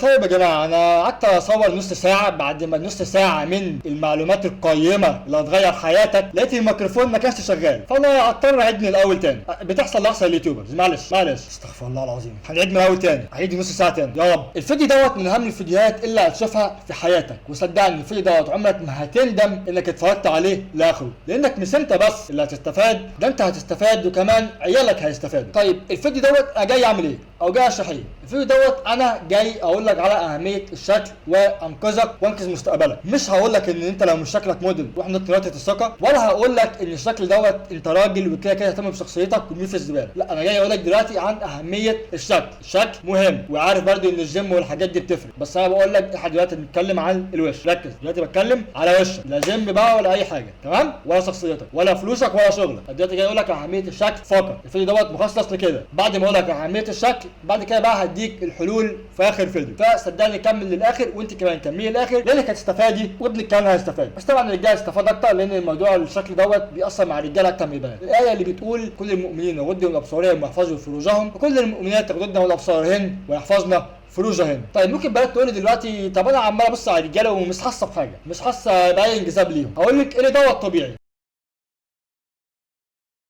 طيب يا جماعة، أنا قعدت أصور نص ساعة. بعد ما نص ساعة من المعلومات القيمة اللي هتغير حياتك لقيت الميكروفون ما كانش شغال، فأنا هضطر أعيد من الأول تاني. بتحصل لأحسن اليوتيوبرز. معلش استغفر الله العظيم، هنعيد من الأول تاني، هعيد نص ساعة تاني يا رب. الفيديو دوت من أهم الفيديوهات اللي هتشوفها في حياتك، وصدقني الفيديو دوت عمرك ما هتندم إنك اتفرجت عليه لآخره، لأنك مش أنت بس اللي هتستفاد، ده أنت هتستفاد وكمان عيالك هيستفادوا. طيب الفيديو دوت أنا جاي أعمل إيه؟ أو جاي أشرح إيه؟ الفيديو دوت أنا جاي أقول لك على أهمية الشكل وأنقذك وأنقذ مستقبلك. مش هقول لك إن أنت لو مش شكلك موديل روح نط نطة الثقة، ولا هقول لك إن الشكل دوت أنت راجل وكده كده اهتم بشخصيتك ومين في الزبالة. لا، أنا جاي أقول لك دلوقتي عن أهمية الشكل. الشكل مهم، وعارف برضو إن الجيم والحاجات دي بتفرق، بس أنا بقول لك إحنا دلوقتي بنتكلم عن الوش. ركز، دلوقتي بتكلم على وشك، لا جيم بقى ولا أي حاجة، تمام؟ ولا شخصيتك ولا فلوسك ولا شغلك. دلوقتي جاي أقول لك أهمية الشكل فقط. الفيديو دوت مخصص لكده. بعد ما أقول لك أهمية الشكل، بعد كده بقى هديك الحلول في آخر فيديو. فصدقني كمل للآخر، وأنت كمان كملي للآخر، لأنك هتستفادي وابنك كمان هيستفاد. بس طبعا الرجالة هيستفاد أكتر، لأن الموضوع الشكل دوت بيأثر مع الرجالة أكتر من البنات. الآية اللي بتقول كل المؤمنين يغضوا من أبصارهم ويحفظوا فروجهم، وكل المؤمنات يغضضن من أبصارهن ويحفظن فروجهن. طيب ممكن بقى تقول لي دلوقتي طب انا عمال ابص على الرجاله ومش حاسه بحاجه، مش حاسه باي انجذاب ليهم. هقول لك ان دوت طبيعي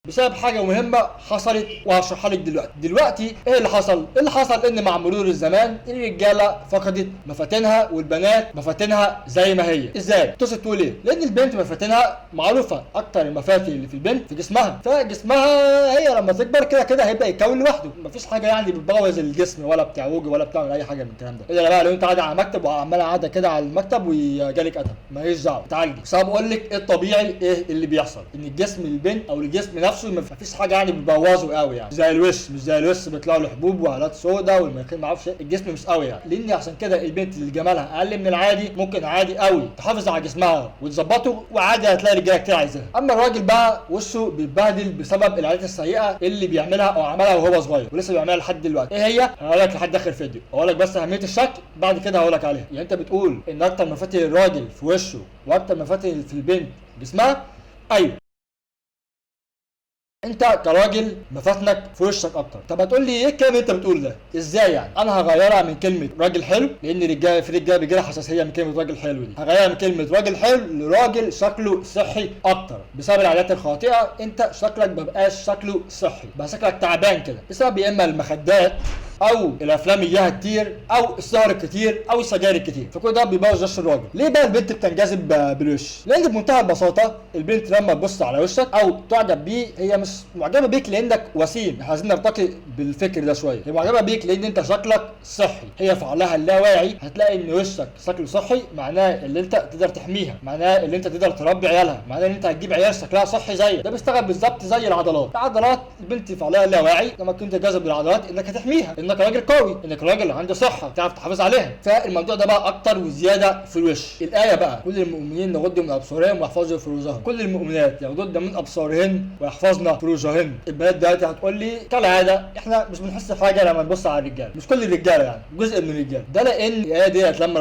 بسبب حاجه مهمه حصلت وهشرحها لك دلوقتي ايه اللي حصل. اللي حصل ان مع مرور الزمان الرجاله فقدت مفاتنها والبنات مفاتنها زي ما هي. ازاي؟ تقصد تقول ايه؟ لان البنت مفاتنها معروفه، اكتر المفاتن اللي في البنت في جسمها، فجسمها هي لما تكبر كده كده هيبدا يتكون لوحده. مفيش حاجه يعني بتبوظ الجسم ولا بتعوجه ولا بتعمل اي حاجه من الكلام ده، الا بقى لو انت قاعد على مكتب وعمال قاعده كده على المكتب وجالك اتب، ماليش دعوه تعالجي. بس انا بقول لك ايه الطبيعي، ايه اللي بيحصل، ان الجسم البنت او الجسم نفسه مفيش حاجه يعني بتبوظه قوي، يعني زي الوش. مش زي الوش بيطلعوا له حبوب وهالات سودا والمناخير ما اعرفش. الجسم مش قوي يعني، لان عشان كده البنت اللي جمالها اقل من العادي ممكن عادي قوي تحافظ على جسمها وتظبطه، وعادي هتلاقي رجاله كتير عايزاها. اما الراجل بقى وشه بيتبهدل بسبب العادات السيئه اللي بيعملها او عملها وهو صغير ولسه بيعملها لحد دلوقتي. ايه هي؟ هقول لك لحد اخر فيديو، هقول لك بس اهميه الشكل، بعد كده هقول لك عليها. يعني انت بتقول ان اكتر مفاتن الراجل في وشه واكتر مفاتن في البنت جسمها. ايوه، انت كراجل مفاتنك في وشك اكتر. طب هتقول لي ايه الكلام اللي انت بتقول ده؟ ازاي يعني؟ انا هغيرها من كلمه راجل حلو، لان الرجاله في رجاله بيجيلها حساسيه من كلمه راجل حلو دي. هغيرها من كلمه راجل حلو لراجل شكله صحي اكتر. بسبب العادات الخاطئه انت شكلك مبقاش شكله صحي، بقى شكلك تعبان كده، بسبب يا اما المخدات او الافلام اياها كتير او السهر الكتير او السجاير الكتير، فكل ده بيبوظ وش الراجل. ليه بقى البنت بتنجذب بالوش؟ لان بمنتهى البساطه البنت لما تبص على وشك او تعجب بيه، هي مش معجبه بيك لانك وسيم، احنا عايزين نرتقي بالفكر ده شويه. هي معجبه بيك لان انت شكلك صحي. هي في عقلها اللاواعي هتلاقي ان وشك شكله صحي، معناه اللي انت تقدر تحميها، معناه اللي انت تقدر تربي عيالها، معناه ان انت هتجيب عيال شكلها صحي زيك. ده بيشتغل بالظبط زي العضلات البنت في عقلها اللاواعي لما كنت تجذب بالعضلات انك هتحميها، انك راجل قوي، انك راجل عنده صحه تعرف تحافظ عليها. فالموضوع ده بقى اكتر وزياده في الوش. الايه بقى كل المؤمنين يغضوا من ابصارهم ويحفظوا فروجهم، كل المؤمنات يغضضن من ابصارهن ويحفظن فروجهن. البنات دلوقتي هتقول لي كالعاده احنا مش بنحس بحاجه لما نبص على الرجال، مش كل الرجاله يعني، جزء من الرجال. ده لان الايه ديت لما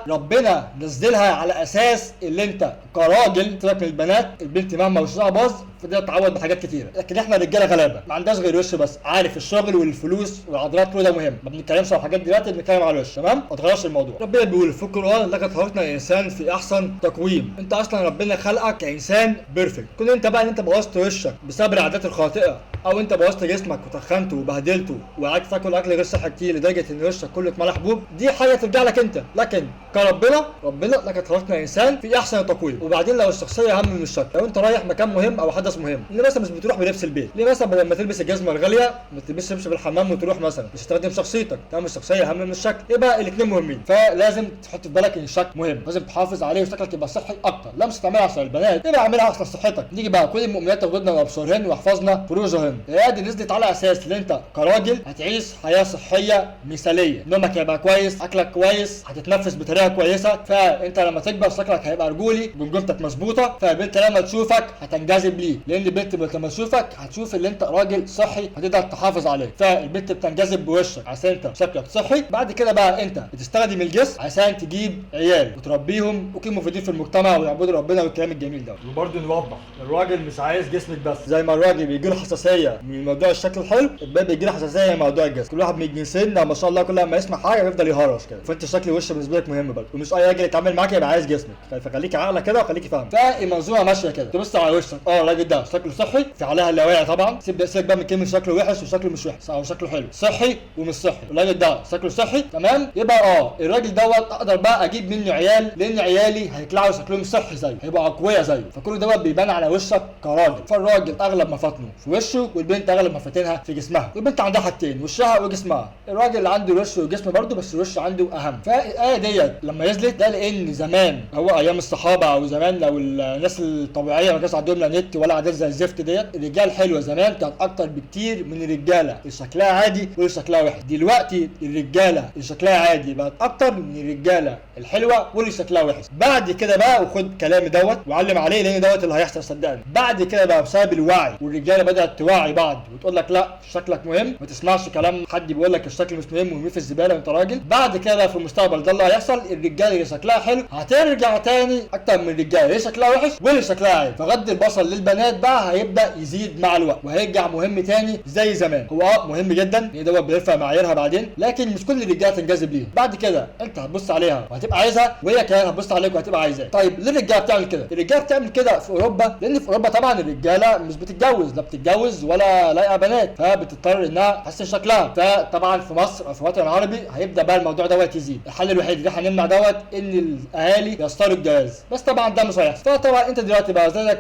ربنا نزلها على اساس اللي انت كراجل سيبك من البنات، البنت مهما وشها باظ فدي تتعوض بحاجات كتيره، لكن احنا الرجاله غلابه ما عندناش غير وش بس. عارف الشغل والفلوس والعضلات كل ده مهم، ما بنتكلمش على حاجات دلوقتي، بنتكلم على الوش، تمام؟ ما تغيرش الموضوع. ربنا بيقول في القران لقد خلقنا الانسان في احسن تقويم. انت اصلا ربنا خلقك كانسان بيرفكت. كل انت بقى ان انت بوظت وشك بسبب العادات الخاطئه، او انت بوظت جسمك وتخنته وبهدلته وقعدت تاكل اكل غير صحي كتير لدرجه ان وشك كله اتملى حبوب، دي حاجه ترجع لك انت. لكن ربنا لقد خلقنا الانسان في احسن تقويم. وبعدين لو الشخصيه اهم من الشكل، لو انت رايح مكان مهم او حدث مهم، ليه مثلا مش بتروح بلبس البيت؟ ليه مثلا بدل ما تلبس الجزمه الغاليه ما تلبسش بالحمام وتروح مثلا؟ مش تستخدم شخصيتك، تمام؟ الشخصيه اهم من الشكل. يبقى الاثنين مهمين، فلازم تحط في بالك ان الشكل مهم، لازم تحافظ عليه وشكلك يبقى صحي اكتر. لا مش تعملها عشان البنات، يبقى اعملها عشان صحتك. نيجي بقى كل المؤمنات يغضضن من ابصارهن ويحفظن فروجهن. الايه دي نزلت على اساس ان انت كراجل هتعيش حياه صحيه مثاليه، نومك هيبقى كويس، اكلك كويس، هتتنفس بطريقه شكلها كويسه، فانت لما تكبر شكلك هيبقى رجولي، جمجمتك مظبوطه، فالبنت لما تشوفك هتنجذب ليه، لان البنت لما تشوفك هتشوف ان انت راجل صحي هتقدر تحافظ عليك، فالبنت بتنجذب بوشك عشان انت شكلك صحي. بعد كده بقى انت بتستخدم الجسم عشان تجيب عيال وتربيهم ويكونوا مفيدين في المجتمع ويعبدوا ربنا والكلام الجميل ده. وبرده نوضح الراجل مش عايز جسمك بس، زي ما الراجل بيجي له حساسيه من موضوع الشكل الحلو، البنت بيجي له حساسيه من موضوع الجسم. كل واحد من الجنسين ما شاء الله كل ما يسمع حاجه يفضل يهرش كده، فانت شكل وشك بالنسبه لك مهم برضه، ومش اي راجل يتعامل معاك يبقى عايز جسمك، فخليك عاقله كده وخليكي فاهم. فالمنظومه ماشيه كده، تبص على وشك الراجل ده شكله صحي في عليها اللاواعي طبعا، تبدا سيبك بقى من كلمه شكله وحش وشكله مش وحش او شكله حلو، صحي ومش صحي، الراجل ده شكله صحي تمام، يبقى الراجل دوت اقدر بقى اجيب منه عيال، لان عيالي هيطلعوا شكلهم صحي زيه، هيبقوا اقوياء زيه، فكل دوت بيبان على وشك كراجل. فالراجل اغلب مفاتنه في وشه، والبنت اغلب مفاتنها في جسمها، والبنت عندها حاجتين، وشها وجسمها. الراجل اللي عنده وش وجسم برضه، بس الوش عنده اهم. فالايه ديت لما نزلت ده لان زمان هو ايام الصحابه او زمان لو الناس الطبيعيه ما كانش عندهم لا نت ولا عادات زي الزفت ديت، الرجال حلوه زمان كانت اكتر بكتير من الرجاله اللي شكلها عادي واللي شكلها وحش. دلوقتي الرجاله اللي شكلها عادي بقت اكتر من الرجاله الحلوه واللي شكلها وحش. بعد كده بقى وخد كلامي دوت وعلم عليه، لان دوت اللي هيحصل صدقني. بعد كده بقى بسبب الوعي والرجاله بدات توعي بعض وتقول لك لا شكلك مهم، ما تسمعش كلام حد بيقول لك الشكل مش مهم ومين في الزباله وانت راجل. بعد كده بقى في المستقبل ده اللي هيحصل، الرجاله اللي شكلها حلو هترجع تاني اكتر من الرجاله اللي شكلها وحش واللي شكلها عادي، فغض البصر للبنات بقى هيبدا يزيد مع الوقت وهيرجع مهم تاني زي زمان. هو مهم جدا لان دوت بيرفع معاييرها بعدين، لكن مش كل الرجاله تنجذب ليه. بعد كده انت هتبص عليها وهتبقى عايزها، وهي كمان هتبص عليك وهتبقى عايزاك. طيب ليه الرجاله بتعمل كده؟ الرجاله بتعمل كده في اوروبا لان في اوروبا طبعا الرجاله مش بتتجوز، لا بتتجوز ولا لاقيه بنات، فبتضطر انها تحسن شكلها. فطبعا في مصر او في الوطن العربي هيبدا بقى الموضوع دوت يزيد. الحل الوحيد اللي هنمنع دوت ان الاهالي يستروا الجواز، بس طبعا ده مش هيحصل. فطبعا انت دلوقتي بقى زيك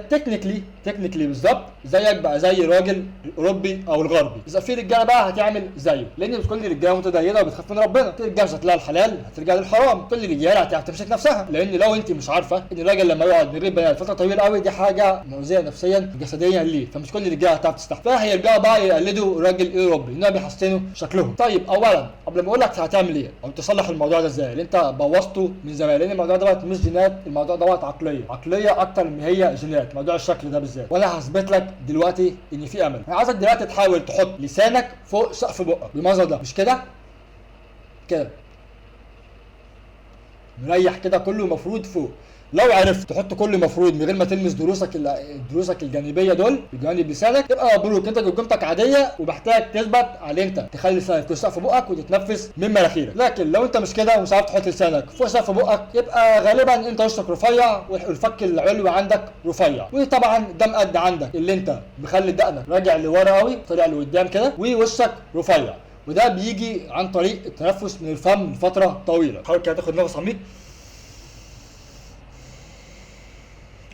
تكنيكلي بالظبط زيك بقى زي الراجل الاوروبي او الغربي. اذا في رجاله بقى هتعمل زيه، لان مش كل الرجاله متدينه وبتخاف من ربنا. في رجاله شكلها الحلال هترجع للحرام، كل الرجاله هتعرف تمسك نفسها، لان لو انت مش عارفه ان الراجل لما يقعد من غير بنات فتره طويله قوي دي حاجه مؤذيه نفسيا وجسديا ليه، فمش كل الرجاله هتعرف تستحمل، فهيرجعوا بقى يقلدوا الراجل الاوروبي انهم بيحسنوا شكلهم. طيب اولا قبل ما اقول لك هتعمل ايه او تصلح الموضوع ده ازاي اللي انت بوظته من زمان، لان الموضوع دوت مش جينات، الموضوع دوت عقليه اكتر من هي جينات، موضوع الشكل ده بالذات. وانا هثبت لك دلوقتي ان في امل. انا عايزك دلوقتي تحاول تحط لسانك فوق سقف بقك بالمنظر ده، مش كده مريح كده، كله مفروض فوق. لو عرفت تحط كل مفروض من غير ما تلمس دروسك الجانبيه دول بجانب لسانك، يبقى مبروك انت جمجمتك عاديه، ومحتاج تثبت على انت تخلي لسانك فوق سقف بقك وتتنفس من مناخيرك. لكن لو انت مش كده ومش عارف تحط لسانك فوق سقف بقك، يبقى غالبا انت وشك رفيع والفك العلوي عندك رفيع، وطبعا ده مقد عندك اللي انت مخلي دقنك راجع لورا قوي طالع لقدام كده ووشك رفيع، وده بيجي عن طريق التنفس من الفم لفتره طويله. حاول كده تاخد نفس عميق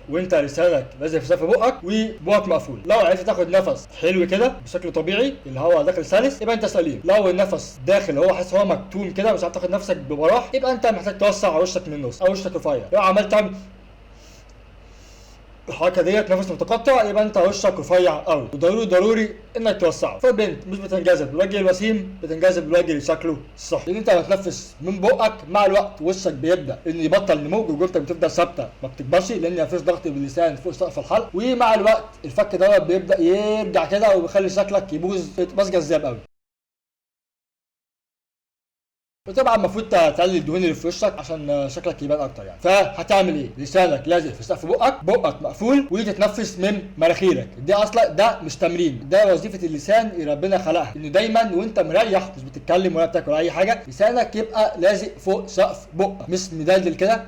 وانت لسانك لازق في سقف بقك وبقك مقفول. لو عرفت تاخد نفس حلو كده بشكل طبيعي اللي هو داخل سلس، يبقى انت سليم. لو النفس داخل هو حاسس هو مكتوم كده مش عارف تاخد نفسك ببراح، يبقى انت محتاج توسع وشك من النص او وشك رفيع. لو عملت تعمل الحركه ديت نفس متقطع، يبقى انت وشك رفيع قوي، وضروري انك توسعه. فالبنت مش بتنجذب بالوجه الوسيم، بتنجذب بالوجه اللي شكله صح، لان انت بتنفس من بقك مع الوقت وشك بيبدا ان يبطل نمو وجولتك بتبدا ثابته ما بتكبرش، لان مفيش ضغط باللسان فوق سقف الحلق، ومع الوقت الفك دوت بيبدا يرجع كده وبيخلي شكلك يبوظ بس جذاب قوي. وطبعا المفروض تقلل الدهون اللي في وشك عشان شكلك يبان اكتر يعني. فهتعمل ايه؟ لسانك لازق في سقف بقك مقفول وتتنفس من مناخيرك. دي اصلا ده مش تمرين، ده وظيفه اللسان اللي ربنا خلقها، انه دايما وانت مريح مش بتتكلم ولا بتاكل اي حاجه لسانك يبقى لازق فوق سقف بقك، مش مدلدل كده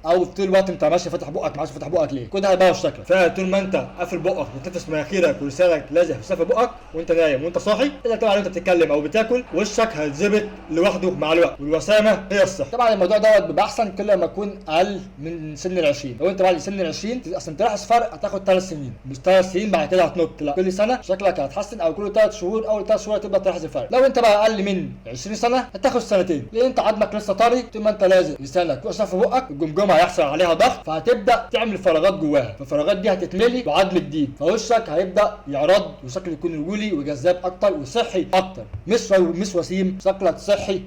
او طول الوقت انت ماشي فاتح بقك ماشي فاتح بقك ليه؟ كده هيبوظ شكلك. فطول ما انت قافل بقك وتنفس مناخيرك ولسانك لازق في سقف بقك وانت نايم وانت صاحي، الا طبعا انت بتتكلم او بتاكل وشك هيتظبط لوحده مع الوقت، والوسامه هي الصح. طبعا الموضوع دوت بيبقى احسن كل ما يكون اقل من سن ال 20. لو انت بعد سن ال 20 عشان تلاحظ فرق هتاخد 3 سنين، مش 3 سنين بعد كده هتنط، لا كل سنه شكلك هيتحسن، او كل 3 شهور اول 3 شهور هتبدا تلاحظ الفرق. لو انت بقى اقل من 20 سنه هتاخد سنتين، لان انت عظمك لسه طري. طول ما انت لازق لسانك فوق سقف بقك الجمجمه هيحصل عليها ضغط، فهتبدا تعمل فراغات جواها، فالفراغات دي هتتملي بعظم جديد، فوشك هيبدا يعرض وشكله يكون رجولي وجذاب اكتر وصحي اكتر، مش وسيم، شكلك صحي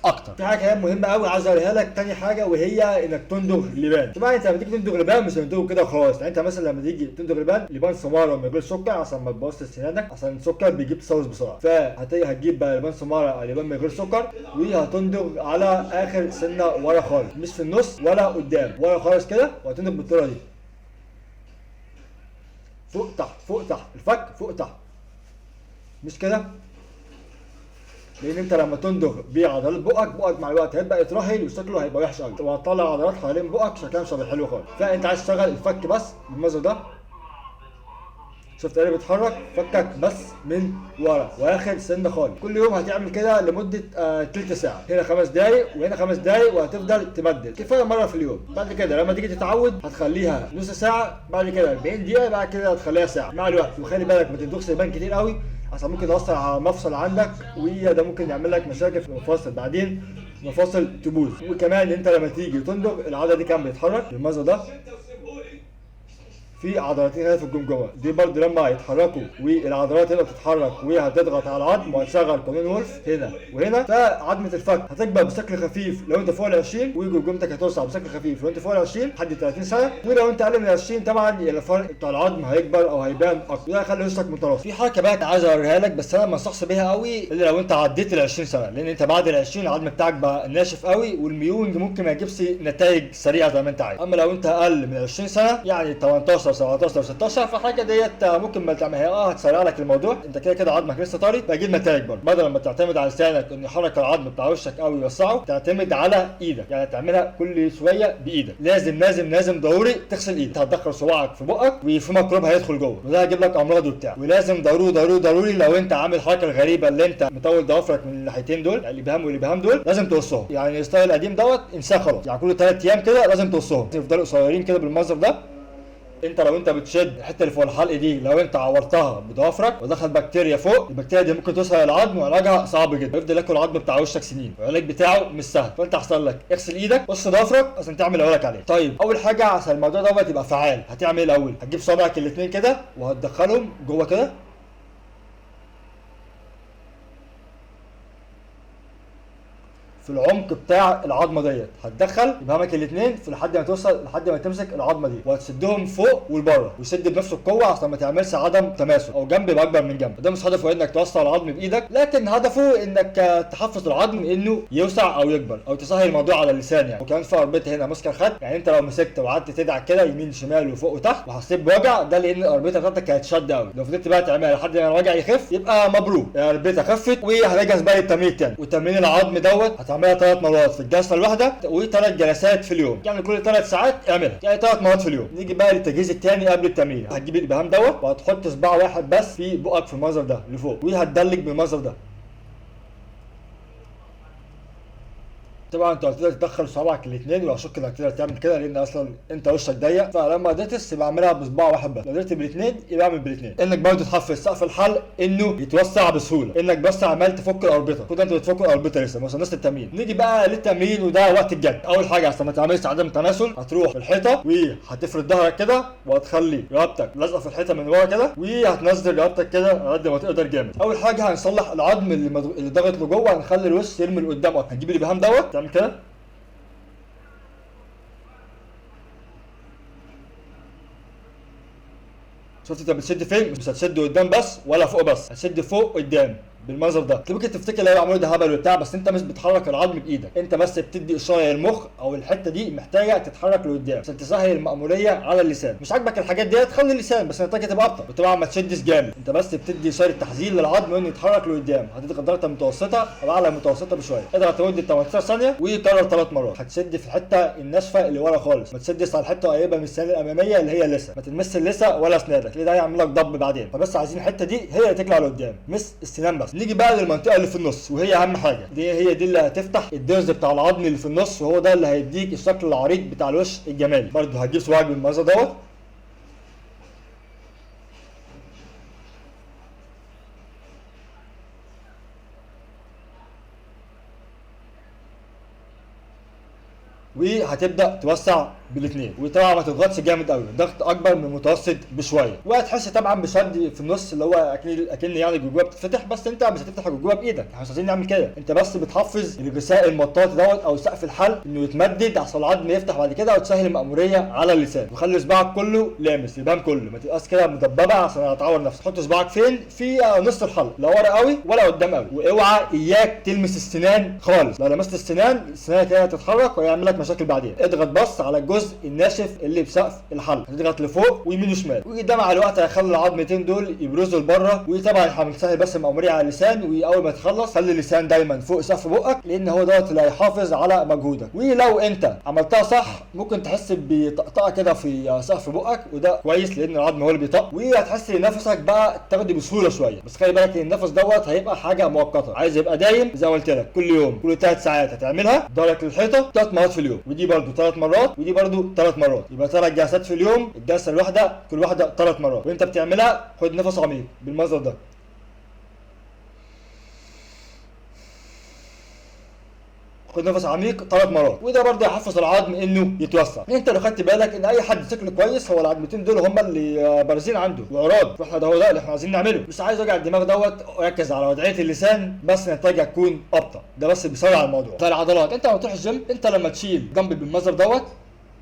اكتر. في حاجه كمان مهمه قوي عايز اوريها لك تاني حاجه، وهي انك تندغ لبان. طبعا انت لما تيجي تندغ لبان مش هتندغه كده وخلاص، يعني انت مثلا لما تيجي تندغ لبان سماره من غير سكر عشان ما تبوظش سنانك، عشان السكر بيجيب تسوس بسرعه، فهتجيب بقى لبان سماره او لبان من غير سكر وهتندغ على اخر سنه ورا خالص، مش في النص ولا قدام، ورا خالص كده، وهتندغ بالطريقه دي فوق تحت فوق تحت، الفك فوق تحت، مش كده؟ لان انت لما تندغ بعضلات بقك مع الوقت هيبقى يترهل وشكله هيبقى وحش قوي، وهتطلع عضلات حوالين بقك شكلها مش هيبقى حلو خالص. فانت عايز تشغل الفك بس بالمنظر ده، شفت ايه بيتحرك؟ فكك بس من ورا واخر سنه خالص. كل يوم هتعمل كده لمده تلت ساعه، هنا 5 دقايق وهنا 5 دقايق، وهتفضل تمدد كفايه مره في اليوم. بعد كده لما تيجي تتعود هتخليها نص ساعه، بعد كده 40 دقيقه، بعد كده هتخليها ساعه مع الوقت. وخلي بالك ما تندخش لبان كتير قوي عشان ممكن يأثر على مفصل عندك، وده ممكن يعمل لك مشاكل في المفاصل بعدين، مفاصل تبوظ. وكمان انت لما تيجي تندغ العضله دي كان بيتحرك بالمنظر ده، في عضلتين هنا في الجمجمه دي برضه لما يتحركوا والعضلات هنا بتتحرك وهتضغط على العظم وهتشغل قانون وولف هنا وهنا، فعظمه الفك هتكبر بشكل خفيف لو انت فوق ال 20، وجمجمتك هتوسع بشكل خفيف لو انت فوق ال 20 لحد 30 سنه، ولو انت اقل من 20 طبعا الفرق بتاع العظم هيكبر او هيبان اكتر، ده هيخلي وشك متراص. في حركه بقى عايز اوريها لك بس انا ما انصحش بيها قوي الا لو انت عديت ال 20 سنه، لان انت بعد ال 20 العظم بتاعك بقى ناشف قوي، والميونج ممكن ما يجيبش نتائج سريعه زي ما انت عايز. اما لو انت اقل من 20 سنه يعني 18 17 16، فالحاجه ديت ممكن ما تعملها، هتسرع لك الموضوع، انت كده كده عظمك لسه طري، فهتجيب نتائج برضه. بدل ما تعتمد على لسانك انه يحرك العظم بتاع وشك او يوسعه، تعتمد على ايدك، يعني تعملها كل شويه بايدك. لازم ضروري تغسل ايدك، هتدخل صباعك في بقك وفي ميكروب هيدخل جوه، وده هيجيب لك امراض وبتاع. ولازم ضروري لو انت عامل الحركه الغريبه اللي انت مطول ضوافرك من الناحيتين دول، يعني الابهام والابهام دول، لازم تقصهم. يعني الستايل القديم دوت انساه خلاص، يعني كل 3 ايام كده لازم تقصهم، يفضلوا قصيرين كده بالمنظر ده. انت لو انت بتشد الحته اللي فوق الحلق دي، لو انت عورتها بضوافرك ودخل بكتيريا فوق، البكتيريا دي ممكن توصل للعظم وعلاجها صعب جدا، يفضل ياكل العظم بتاع وشك سنين، والعلاج بتاعه مش سهل. فانت احسن لك اغسل ايدك، قص ضوافرك عشان تعمل اللي هقولك عليه. طيب اول حاجه عشان الموضوع دوت يبقى فعال هتعمل ايه الاول؟ هتجيب صابعك الاثنين كده وهتدخلهم جوه كده في العمق بتاع العظمه ديت، هتدخل ابهامك الاثنين في لحد ما توصل لحد ما تمسك العظمه دي، وهتسدهم فوق والبره، وسد بنفس القوه عشان ما تعملش عدم تماسك او جنب يبقى اكبر من جنب. ده مش هدفه انك توسع العظم بايدك، لكن هدفه انك تحفز العظم انه يوسع او يكبر، او تسهل الموضوع على اللسان يعني. وكمان في اربطه هنا ماسكه الخد، يعني انت لو مسكت وقعدت تدعك كده يمين شمال وفوق وتحت وحسيت بوجع، ده لان الاربطه بتاعتك كانت شد قوي. لو فضلت بقى تعملها لحد ما الوجع يخف يبقى مبروك، الاربطه خفت، وهنجهز بقى للتمرين الثاني. وتمرين العظم دوت هتعملها 3 مرات في الجلسه الواحده، و3 جلسات في اليوم، يعني كل 3 ساعات اعملها، يعني 3 مرات في اليوم. نيجي بقى للتجهيز الثاني قبل التمرين. هتجيب الابهام دوت وهتحط صباع واحد بس في بقك في المنظر ده لفوق، وهتدلك بالمنظر ده. طبعا انت هتقدر تدخل صوابعك الاثنين، واشك انك تقدر تعمل كده لان اصلا انت وشك ضيق، فلما قدرتش يبقى اعملها بصباع واحد بس، لو قدرت بالاثنين يبقى اعمل بالاثنين. انك برضه تحفز سقف الحلق انه يتوسع بسهوله، انك بس عمال تفك الاربطه، كده انت بتفك الاربطه لسه ما وصلناش للتمرين. نيجي بقى للتمرين وده وقت الجد. اول حاجه عشان ما تعملش عدم تناسل، هتروح في الحيطه وهتفرد ظهرك كده، وهتخلي رقبتك لازقه في الحيطه من ورا كده، وهتنزل رقبتك كده قد ما تقدر جامد. اول حاجه هنصلح العظم اللي ضاغط لجوه، هنخلي الوش يرمي لقدام اكتر. هتجيب الابهام دوت تعمل كده، شفت انت بتشد فين؟ مش هتشد قدام بس ولا فوق بس، هتشد فوق قدام بالمنظر ده. انت ممكن تفتكر اللي هيعملوا ده هبل وبتاع، بس انت مش بتحرك العظم بايدك، انت بس بتدي اشاره للمخ او الحته دي محتاجه تتحرك لقدام عشان تسهل المأموريه على اللسان. مش عاجبك الحاجات ديت خلي اللسان بس نتاجها تبقى ابطا، وطبعا ما تشدش جامد، انت بس بتدي اشاره تحذير للعظم انه يتحرك لقدام. هتضغط ضغطه متوسطه او اعلى متوسطه بشويه، اضغط لمده 18 ثانيه وكرر 3 مرات. هتشد في الحته الناشفه اللي ورا خالص، ما تشدش على الحته قريبه من السنان الاماميه اللي هي اللثه، ما تلمسش اللثه ولا اسنانك، ليه ده هيعمل لك ضب بعدين. فبس عايزين الحته دي هي اللي تطلع لقدام مش السنان بس. نيجي بقى للمنطقه اللي في النص، وهي اهم حاجه، هي دي اللي هتفتح الدرز بتاع العظم اللي في النص، وهو ده اللي هيديك الشكل العريض بتاع الوش الجمالي. برضه هتجيب صباعك بالمنظر دوت، وهتبدا توسع بالاثنين. وطبعا ما تضغطش جامد قوي، ضغط اكبر من المتوسط بشويه، وهتحس طبعا بشد في النص اللي هو اكن يعني الجوجوه بتتفتح، بس انت مش هتفتح الجوجوه بايدك، احنا مش عايزين نعمل كده. انت بس بتحفز الغثاء المطاط دوت او سقف الحلق انه يتمدد عشان العظم يفتح بعد كده، وتسهل المأموريه على اللسان، وخلي صباعك كله لامس يبان كله، ما تبقاش كده مدببه عشان هتعور نفسك. حط صباعك فين؟ في نص الحلق، لا ورا قوي ولا قدام قوي، واوعى اياك تلمس السنان خالص، لو لمست السنان كده هتتحرك ويعمل لك مشاكل بعدين. اضغط بس على الجزء الناشف اللي بسقف الحلق، هتضغط لفوق ويمين وشمال، وده مع الوقت هيخلي العظمتين دول يبرزوا لبره. وطبعا هنسهل بس المأموريه على اللسان، واول ما تخلص خلي اللسان دايما فوق سقف بقك، لان هو دوت اللي هيحافظ على مجهودك. ولو انت عملتها صح ممكن تحس بطقطقه كده في سقف بقك، وده كويس لان العظم هو اللي بيطق، وهتحس ان نفسك بقى تاخده بسهوله شويه. بس خلي بالك ان النفس دوت هيبقى حاجه مؤقته، عايز يبقى دايم زي ما قلت لك كل يوم كل 3 ساعات هتعملها ضهرك للحيطه 3 مرات في اليوم، ودي برده 3 مرات ودي برده 3 مرات، يبقى 3 جلسات في اليوم، الجلسه الواحده كل واحده 3 مرات. وانت بتعملها خد نفس عميق بالمنظر ده، خد نفس عميق 3 مرات، وده برضه هيحفز العظم انه يتوسع. انت لو خدت بالك ان اي حد شكله كويس هو العظمتين دول هم اللي بارزين عنده وعراض، فاحنا ده هو ده اللي احنا عايزين نعمله. مش عايز وجع الدماغ دوت، ركز على وضعيه اللسان بس نتائجها تكون ابطا، ده بس بيسرع الموضوع. زي العضلات، انت لما تروح الجيم انت لما تشيل دمبل بالمنظر دوت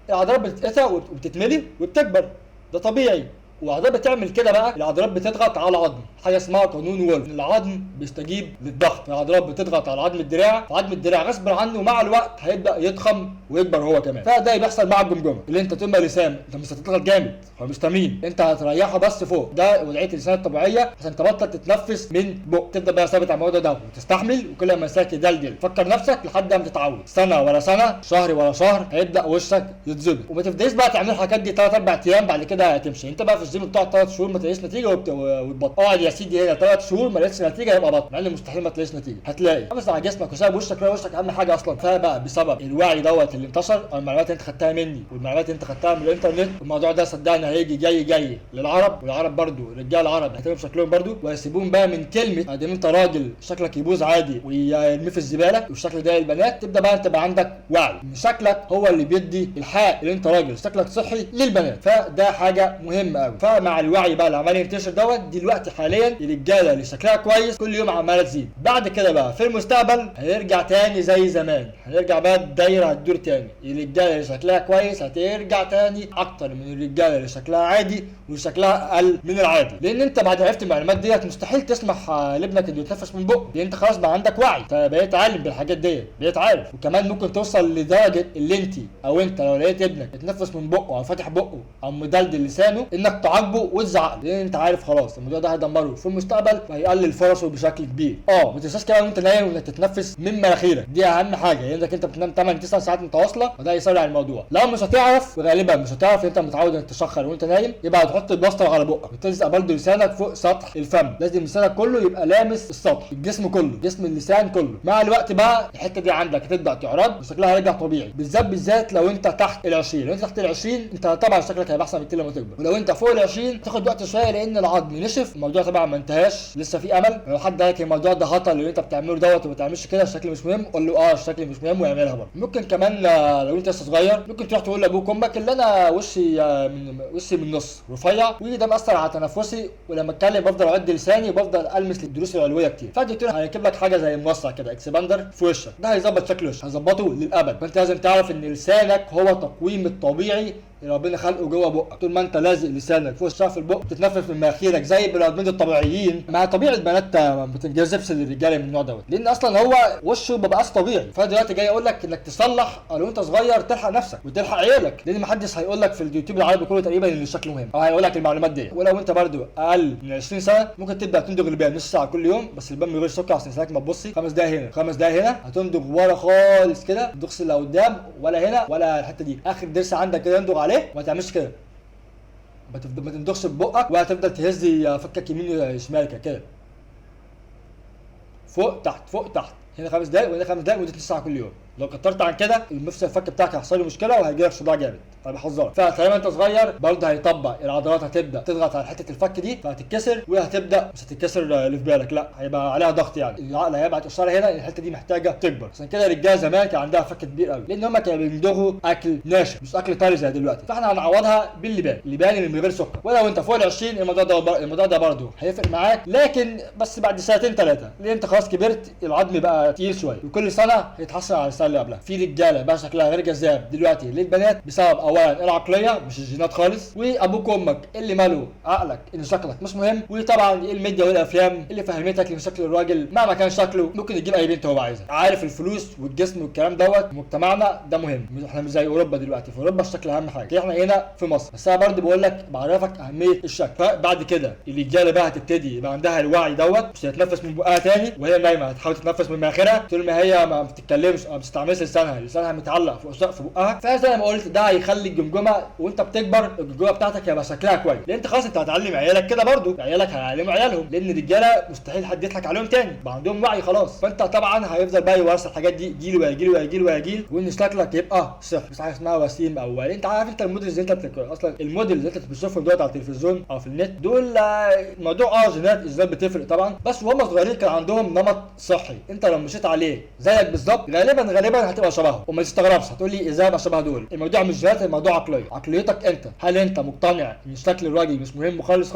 العضلات بتتقطع وبتتملي وبتكبر، ده طبيعي. والعضلات بتعمل كده بقى، العضلات بتضغط على العظم، حاجه اسمها قانون وولف، العظم بيستجيب للضغط، العضلات بتضغط على عظم الدراع، وعظم الدراع غصب عنه مع الوقت هيبدا يضخم ويكبر هو كمان. فده بيحصل مع الجمجمه، اللي انت طول ما لسان انت مش هتضغط جامد هو مش تمرين، انت هتريحه بس فوق، ده وضعيه اللسان الطبيعيه عشان تبطل تتنفس من بق. تبدا بقى ثابت على الموضوع ده وتستحمل، وكل ما لسانك يدلدل فكر نفسك لحد ما تتعود، سنه ورا سنه شهر ورا شهر هيبدا وشك يتظبط. وما تبداش بقى تعمل الحاجات دي 3 4 ايام بعد كده هتمشي. انت بقى في الجيم بتقعد 3 شهور ما تلاقيش نتيجه وتبطل، اقعد يا سيدي هنا 3 شهور ما لقيتش نتيجه يبقى بطل، مع ان مستحيل ما تلاقيش نتيجه، هتلاقي حافظ على جسمك وسايب وشك، لا وشك اهم حاجه اصلا. فبقى بسبب الوعي دوت اللي انتشر، او المعلومات اللي انت خدتها مني والمعلومات اللي انت خدتها من الانترنت، الموضوع ده صدقني هيجي جاي للعرب، والعرب برضو رجال العرب هيهتموا بشكلهم برضو، وهيسيبون بقى من كلمه ادام انت راجل شكلك يبوظ عادي ويرميه في الزباله والشكل ده للبنات، تبدا بقى انت بقى عندك وعي ان شكلك هو اللي بيدي الحق اللي انت راجل شكلك صحي للبنات، فده حاجه مهمه قوي. فمع الوعي بقى اللي عمال ينتشر دوت دلوقتي حاليا الرجاله اللي شكلها كويس كل يوم عماله تزيد. بعد كده بقى في المستقبل هنرجع تاني زي زمان، هنرجع بقى الدايره هتدور تاني، الرجاله اللي شكلها كويس هترجع تاني اكتر من الرجاله اللي شكلها عادي وشكلها اقل من العادي، لان انت بعد عرفت المعلومات ديت مستحيل تسمح لابنك انه يتنفس من بقه، لان انت خلاص بقى عندك وعي، فبقيت عالم بالحاجات ديت، بقيت عارف. وكمان ممكن توصل لدرجه اللي انت او انت لو لقيت ابنك يتنفس من بقه او فاتح بقه او مدلدل لسانه انك تعاقبه وتزعق، لان انت عارف خلاص الموضوع ده هيدمره في المستقبل وهيقلل فرصه بشكل كبير. ما تنساش كمان وانت نايم انك تتنفس من مناخيرك، دي اهم حاجه، لانك انت بتنام 8 9 ساعات متواصله وده يسرع الموضوع. لو مش هتعرف وغالبا مش هتعرف، انت متعود انك تشخر وانت نايم، يبقى هتحط البلاستر على بقك وتلزق برضه لسانك فوق سطح الفم، لازم لسانك كله يبقى لامس السطح، الجسم كله، جسم اللسان كله. مع الوقت بقى الحته دي عندك هتبدا تعرض وشكلها هيرجع طبيعي، بالذات لو انت تحت ال20. لو انت تحت ال20 انت طبعا شكلك هيبقى احسن بكتير لما تكبر، ولو انت فوق ال20 تاخد وقت شويه لان العظم نشف، الموضوع طبعا ما انتهاش لسه في امل. لو حد قال لك الموضوع ده هطل اللي انت بتعمله دوت وما تعملش كده الشكل مش مهم، قول له الشكل مش مهم ويعملها برضه. ممكن كمان لو انت لسه صغير ممكن تروح تقول لابوك وامك اللي انا وشي من النص رفيع وده مأثر على تنفسي، ولما اتكلم بفضل اعد لساني وبفضل المس للضروس العلويه كتير، فالدكتور هيركب لك حاجه زي موسع كده اكسباندر في وشك، ده هيظبط شكل وشك، هيظبطه للابد. فانت لازم تعرف ان لسانك هو تقويم الطبيعي اللي ربنا خلقه جوه بقك، طول ما انت لازق لسانك فوق شرف البق بتتنفس من مناخيرك زي البني ادمين الطبيعيين. مع طبيعي البنات ما بتنجذبش للرجاله من النوع دوت، لان اصلا هو وشه ما بقاش طبيعي. فدلوقتي جاي اقول لك انك تصلح لو انت صغير تلحق نفسك وتلحق عيالك، لان ما حدش هيقول لك في اليوتيوب العربي كله تقريبا ان الشكل مهم، او هيقول لك المعلومات دي. ولو انت برده اقل من 20 سنه ممكن تبدا تندغ البان نص ساعه كل يوم، بس البان من غير سكر عشان لسانك ما تبصي. 5 دقايق هنا 5 دقايق هنا، هتندغ ورا خالص كده، ما تدخش لا قدام ولا هنا ولا الحته دي، اخر ضرس عندك كده اندغ عليه وما تعملش كده، ما تندخش ببقك وهتفضل تهزي فكك يمين شمال كده، فوق تحت فوق تحت، هنا 5 دقايق وهنا 5 دقايق ودي نص ساعه كل يوم. لو كترت عن كده المفصل الفك بتاعك هيحصل له مشكله وهيجيلك صداع جامد. انا بحذرك. فطالما انت صغير برضه هيطبق العضلات هتبدا تضغط على حته الفك دي فهتتكسر، وهتبدا مش هتتكسر اللي في بالك، لا هيبقى عليها ضغط. يعني العقل هيبعت اشاره هنا الحته دي محتاجه تكبر. عشان كده الرجاله زمان كان عندها فك كبير قوي لان هم كانوا بيمضغوا اكل ناشف مش اكل طري زي دلوقتي. فاحنا هنعوضها اللبان اللي من غير سكر. ولو انت فوق ال 20 الموضوع ده برضه هيفرق معاك، لكن بس بعد سنتين ثلاثه لان انت خلاص كبرت، العظم بقى تقيل شويه وكل سنه هيتحسن على السنه اللي قبلها. في رجاله بقى شكلها غير جذاب دلوقتي للبنات بسبب اولا العقليه مش الجينات خالص، وابوك وامك اللي مالوا عقلك ان شكلك مش مهم، وطبعا الميديا والافلام اللي فهمتك ان شكل الراجل مهما كان شكله ممكن يجيب اي بنت هو عايزها. عارف الفلوس والجسم والكلام دوت مجتمعنا ده مهم. احنا مش زي اوروبا دلوقتي، في اوروبا الشكل اهم حاجه، احنا هنا في مصر. بس انا برضه بقول لك بعرفك اهميه الشكل. فبعد كده الرجاله بقى هتبتدي يبقى عندها الوعي دوت، مش هتتنفس من بقها تاني وهي نايمه، هتحاول تتنفس من مناخيرها طول ما هي ما بتتكلمش او ما بتستعملش لسانها متعلق فوق سقف بقها. فزي ما قلت ده هيخلي الجمجمه وانت بتكبر الجمجمه بتاعتك هيبقى شكلها كويس، لان انت خلاص انت هتعلم عيالك كده برضه، عيالك هيعلموا عيالهم، لان الرجاله مستحيل حد يضحك عليهم تاني بقى عندهم وعي خلاص. فانت طبعا هيفضل بقى يورث الحاجات دي جيل وجيل وان شكلك يبقى صح. مش حاجه اسمها وسيم او انت عارف انت الموديلز اللي انت اصلا الموديل اللي انت بتشوفهم دلوقتي على التلفزيون او في النت دول الموضوع جينات ازاي بتفرق طبعا، بس وهم صغيرين كان عندهم نمط صحي انت لو مشيت عليه زيك بالظبط غالبا هتبقى شبههم. وما تستغربش هتقول لي ازاي ابقى شبه دول. الموضوع مش جينات، الموضوع عقليتك انت. هل انت مقتنع ان شكل الراجل مش مهم خالص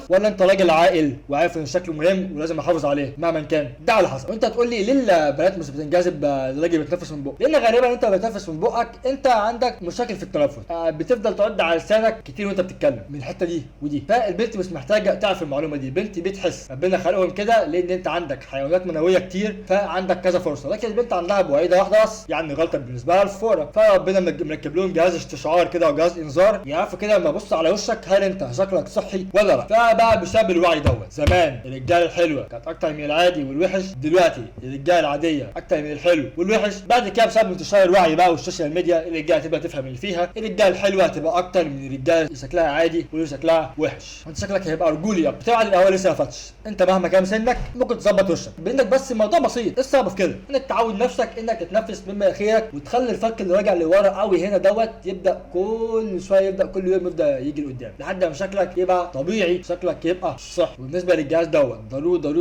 ولا انت راجل عاقل وعارف ان شكله مهم ولازم احافظ عليه مهما كان؟ ده على حسب. وانت هتقول لي ليه البنات مش بتنجذب للراجل بيتنفس من بقه؟ لان غالبا انت بتنفس من بقك انت عندك مشاكل في التنفس، بتفضل تعد على لسانك كتير وانت بتتكلم من الحته دي ودي. فالبنت مش محتاجه تعرف المعلومه دي، البنت بتحس. ربنا خلقهم كده لان انت عندك حيوانات منويه كتير فعندك كذا فرصه، لكن البنت عندها بويضه واحده بس، يعني غلطه بالنسبه لها الفوره. فربنا مركب لهم جهاز استشعار كده وجهاز انذار يعرفوا كده لما ابص على وشك هل انت شكلك صحي ولا لا. فبقى بسبب الوعي دوت زمان الرجاله الحلوه كانت اكتر من العادي والوحش، دلوقتي الرجاله العاديه اكتر من الحلو والوحش. بعد كده بسبب انتشار الوعي بقى والسوشيال ميديا الرجاله تبقى تفهم اللي فيها، الرجاله الحلوه هتبقى اكتر من الرجاله اللي شكلها عادي واللي شكلها وحش. انت شكلك هيبقى رجولي اكتر. طبعا الاول لسه ما فاتش، انت مهما كان سنك ممكن تظبط وشك بانك بس الموضوع بسيط. الصعب في كده انك تعود نفسك انك تتنفس من مناخيرك وتخلي الفك اللي راجع لورا قوي هنا دوت يبدا كل شويه كل يوم يبدا يجي لقدام لحد ما شكلك يبقى طبيعي، شكلك يبقى صح. وبالنسبه للجهاز دوت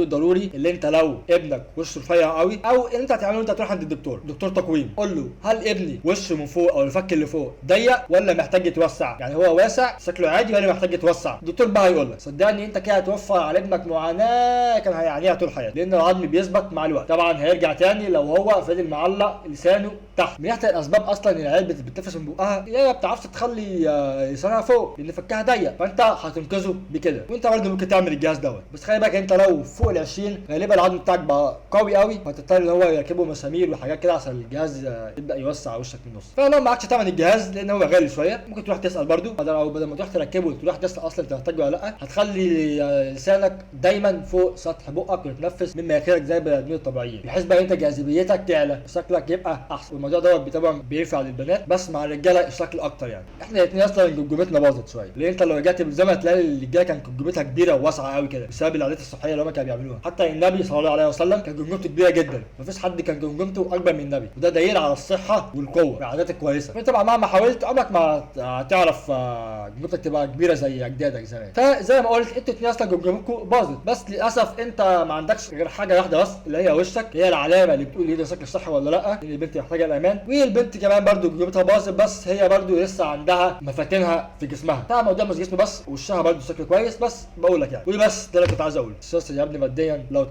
ضروري اللي انت لو ابنك وشه رفيع قوي او انت هتعمله انت تروح عند دكتور تقويم، قول له هل ابني وشه من فوق او الفك اللي فوق ضيق ولا محتاج يتوسع، يعني هو واسع شكله عادي ولا محتاج يتوسع. الدكتور بقى هيقول لك صدقني انت كده هتوفر على ابنك معاناه كان هيعانيها طول حياته، لان العظم بيثبت مع الوقت. طبعا هيرجع تاني لو هو فضل معلق لسانه تحت. من احد الاسباب اصلا ان العيال بتتنفس من بقها هي ما بتعرفش تخلي لسانها فوق لان فكها ضيق، فانت هتنقذه بكده. وانت برضه ممكن تعمل الجهاز دوت، بس خلي بالك انت لو فوق ال 20 غالبا العظم بتاعك بقى قوي قوي فتضطر ان هو يركبه مسامير وحاجات كده عشان الجهاز يبدا يوسع وشك من النص. فلو معكش ثمن الجهاز لان هو غالي شويه ممكن تروح تسال برضه، بدل ما تروح تركبه تروح تسال اصلا انت محتاجه ولا لا. هتخلي لسانك دايما فوق سطح بقك وتتنفس من مناخيرك زي البني ادمين الطبيعيين، بحيث بقى انت جاذبيتك تعلى وشكلك يبقى احسن. والموضوع دوت طبعا بينفع للبنات بس مع الرجاله الشكل اكتر. يعني احنا الاثنين اصلا جمجمتنا باظت شويه، لان انت لو رجعت بالزمن هتلاقي الرجاله كان جمجمتها كبيره وواسعه قوي كده بسبب العادات الصحيه اللي هم كانوا بيعملوها. حتى النبي صلى الله عليه وسلم كان جمجمته كبيره جدا، مفيش حد كان جمجمته اكبر من النبي، وده دليل على الصحه والقوه والعادات الكويسه. فانت طبعا مهما حاولت عمرك ما هتعرف جمجمتك تبقى كبيره زي اجدادك زمان. فزي ما قلت انتوا الاثنين اصلا جمجمتكم باظت، بس للاسف انت ما عندكش غير حاجه واحده بس اللي هي وشك، هي العلامه اللي بتقول ايه ده شكل صح ولا لا. لان البنت محتاجه الامان، والبنت كمان برضو جمجمتها باظت بس هي برضو لسه عندها مفاتنها في جسمها. طبعا الموضوع مش جسم بس، وشها برضو شكل كويس. بس بقول لك يعني وبس ده اللي كنت عايز اقوله. السوس يا ابني ماديا لو